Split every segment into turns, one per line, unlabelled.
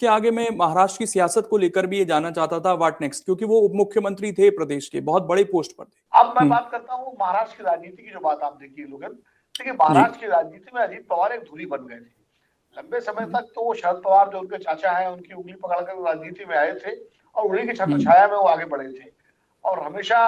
कि आगे मैं महाराष्ट्र की सियासत को लेकर भी ये जानना चाहता था, व्हाट नेक्स्ट, क्योंकि वो उप मुख्यमंत्री थे प्रदेश के, बहुत बड़े पोस्ट पर थे।
अब मैं बात करता हूँ महाराष्ट्र की राजनीति की। जो बात आप देखिए लोगन, देखिए महाराष्ट्र की राजनीति में अजीत पवार एक धुरी बन गए थे। लंबे समय तक तो शरद पवार जो उनके चाचा हैं, उनकी उंगली पकड़कर राजनीति में आए थे और उन्हीं की छत्र छाया में वो आगे बढ़े थे। और हमेशा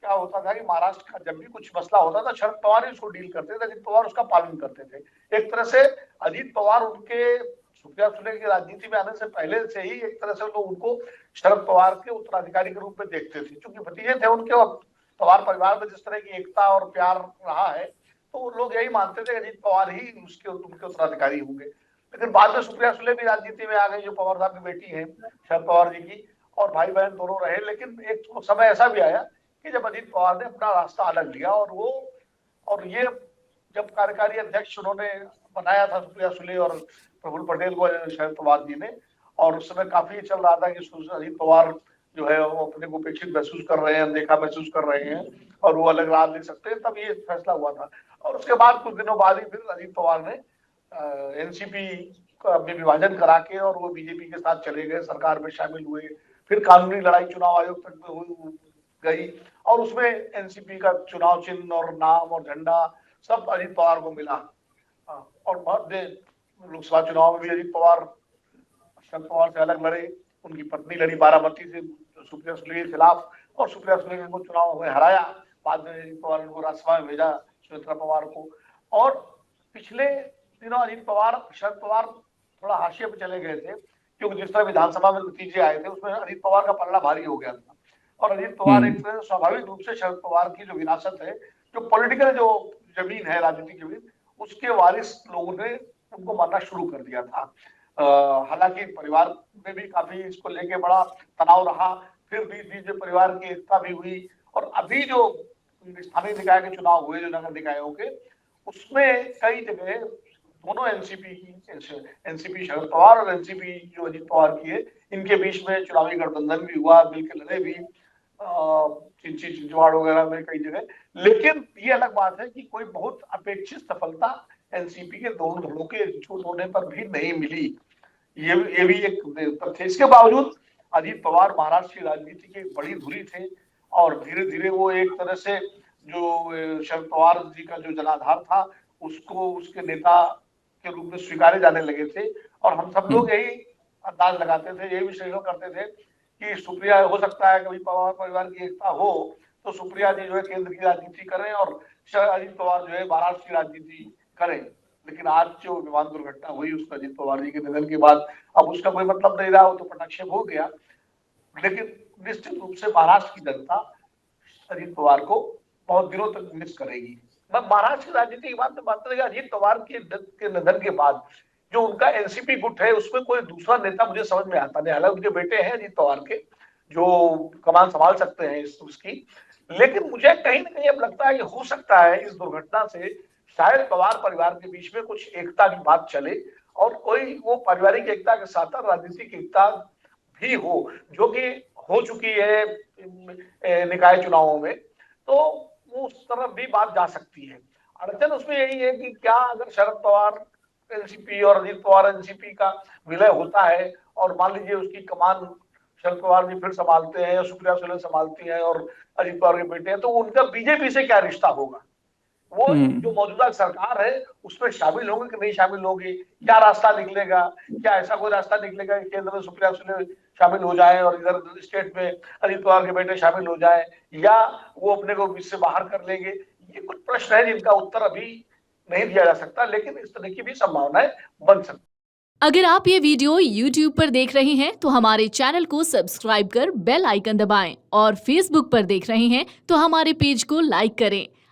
क्या होता था कि महाराष्ट्र का जब भी कुछ मसला होता था, शरद पवार ही उसको डील करते थे, अजीत पवार उसका पालन करते थे। एक तरह से अजीत पवार उनके सुप्रिया सुले की राजनीति में आने से पहले से ही एक तरह से लोग उनको शरद पवार के उत्तराधिकारी के रूप में देखते थे, क्योंकि भतीजे थे उनके। और पवार परिवार में जिस तरह की एकता और प्यार रहा है, तो लोग यही मानते थे अजीत पवार ही उसके उनके उत्तराधिकारी होंगे। लेकिन बाद में सुप्रिया सुले भी राजनीति में आ गई, जो पवार साहब की बेटी है शरद पवार जी की, और भाई बहन दोनों रहे। लेकिन एक समय ऐसा भी आया कि जब अजीत पवार ने अपना रास्ता अलग लिया, और ये जब कार्यकारी अध्यक्ष उन्होंने बनाया था सुप्रिया सुले और प्रफुल्ल पटेल को शरद पवार जी ने, और उस समय काफी चल रहा था कि अजीत पवार जो है वो अपने को उपेक्षित महसूस कर रहे हैं, अनदेखा महसूस कर रहे हैं और वो अलग राह ले सकते हैं, तब ये फैसला हुआ था। और उसके बाद कुछ दिनों बाद ही फिर अजीत पवार ने एनसीपी में विभाजन करा के और वो बीजेपी के साथ चले गए, सरकार में शामिल हुए। फिर कानूनी लड़ाई चुनाव आयोग तक गई और उसमें एनसीपी का चुनाव चिन्ह और नाम और झंडा सब अजीत पवार को मिला। और लोकसभा चुनाव में भी अजीत पवार शरद पवार से अलग लड़े, उनकी पत्नी लड़ी बारामती से सुप्रिया सुले के खिलाफ और सुप्रिया सुले ने चुनाव में हराया। बाद में अजीत पवार ने राज्यसभा में भेजा सुमित्रा पवार को। और पिछले दिनों अजीत पवार शरद पवार थोड़ा हाशिए पे चले गए थे, क्योंकि जिस तरह विधानसभा में नतीजे आए थे उसमें अजीत पवार का पलड़ा भारी हो गया था। और अजीत पवार एक तरह से स्वाभाविक रूप से शरद पवार की जो विरासत है, जो पॉलिटिकल जो जमीन है, राजनीतिक जमीन, उसके वारिस लोगों ने उनको मानना शुरू कर दिया था। हालांकि परिवार में भी काफी इसको लेके बड़ा तनाव रहा, फिर बीच बीच में परिवार की एकता भी हुई। और अभी जो स्थानीय निकाय के चुनाव हुए, जो नगर निकायों के, उसमें कई जगह दोनों एनसीपी शरद पवार और एनसीपी जो अजीत पवार की है, इनके बीच में चुनावी गठबंधन भी हुआ, मिलकर लड़े भी छिंदवाड़ा वगैरह में कई जगह। लेकिन ये अलग बात है कि कोई बहुत अपेक्षित सफलता एनसीपी के दोनों दलों के एकजुट होने पर भी नहीं मिली। ये भी एक तथ्य। इसके बावजूद अजीत पवार महाराष्ट्र की राजनीति के बड़ी धुरी थे और धीरे धीरे वो एक तरह से जो शरद पवार जी का जो जनाधार था उसको उसके नेता के रूप में स्वीकारे जाने लगे थे। और हम सब लोग यही अंदाज लगाते थे, यही विश्लेषण करते थे कि सुप्रिया, हो सकता है कभी पवार परिवार की एकता हो तो सुप्रिया जी जो है केंद्र की राजनीति करें और अजीत पवार जो है महाराष्ट्र की राजनीति करें। लेकिन आज जो विमान दुर्घटना हुई उसका अजीत पवार जी के निधन के बाद, अब उसका कोई मतलब नहीं रहा, वो तो पटाक्षेप हो गया। लेकिन निश्चित रूप से महाराष्ट्र की जनता अजीत पवार को बहुत दिनों तक मिस करेगी। मैं महाराष्ट्र की राजनीति की बात में बात करेंगे। अजीत पवार के निधन के बाद जो उनका एनसीपी गुट है, उसमें कोई दूसरा नेता मुझे समझ में आता नहीं। हालांकि उनके बेटे हैं अजीत पवार के, जो कमान संभाल सकते हैं उसकी, लेकिन मुझे कहीं ना कहीं अब लगता है कि हो सकता है इस दुर्घटना से शायद पवार परिवार के बीच में कुछ एकता की बात चले और कोई वो पारिवारिक एकता के साथ राजनीतिक एकता भी हो, जो कि हो चुकी है निकाय चुनावों में, तो वो उस तरफ भी बात जा सकती है। अड़चन उसमें यही है कि क्या अगर शरद पवार एनसीपी और अजीत पवार एनसीपी का विलय होता है और मान लीजिए उसकी कमान शरद पवार जी फिर संभालते हैं या सुप्रिया सुले संभालती हैं और अजीत पवार के बेटे हैं, तो उनका बीजेपी से क्या रिश्ता होगा? वो जो मौजूदा सरकार है उसमें शामिल होंगे कि नहीं शामिल होंगे? क्या रास्ता निकलेगा? क्या ऐसा कोई रास्ता निकलेगा कि केंद्र में सुप्रिया सुले शामिल हो जाए और इधर स्टेट में अजीत पवार के बेटे शामिल हो जाए, या वो अपने को बीच से बाहर कर लेंगे? ये कुछ प्रश्न है जिनका उत्तर अभी नहीं दिया जा सकता, लेकिन इस तरह की भी संभावनाएं बन सकती।
अगर आप ये वीडियो YouTube पर देख रहे हैं तो हमारे चैनल को सब्सक्राइब कर बेल आइकन दबाएं और Facebook पर देख रहे हैं तो हमारे पेज को लाइक करें।